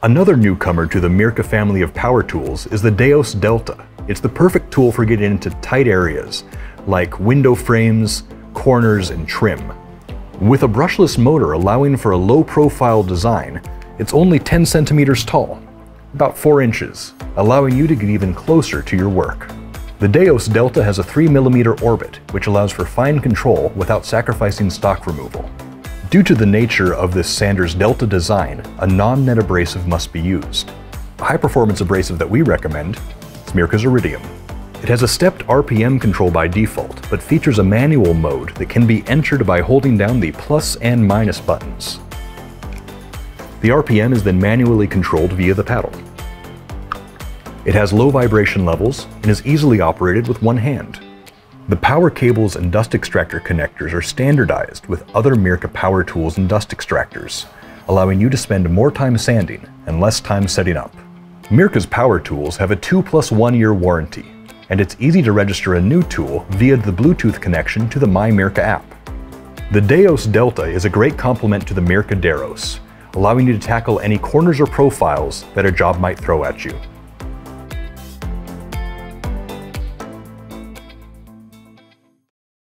Another newcomer to the Mirka family of power tools is the DEOS Delta. It's the perfect tool for getting into tight areas, like window frames, corners, and trim. With a brushless motor allowing for a low-profile design, it's only 10 centimeters tall, about 4 inches, allowing you to get even closer to your work. The DEOS Delta has a 3mm orbit, which allows for fine control without sacrificing stock removal. Due to the nature of this Sanders Delta design, a non-net abrasive must be used. A high-performance abrasive that we recommend is Mirka's Iridium. It has a stepped RPM control by default, but features a manual mode that can be entered by holding down the plus and minus buttons. The RPM is then manually controlled via the paddle. It has low vibration levels and is easily operated with one hand. The power cables and dust extractor connectors are standardized with other Mirka Power Tools and dust extractors, allowing you to spend more time sanding and less time setting up. Mirka's power tools have a 2+1 year warranty, and it's easy to register a new tool via the Bluetooth connection to the myMirka app. The DEOS Delta is a great complement to the Mirka DEROS, allowing you to tackle any corners or profiles that a job might throw at you.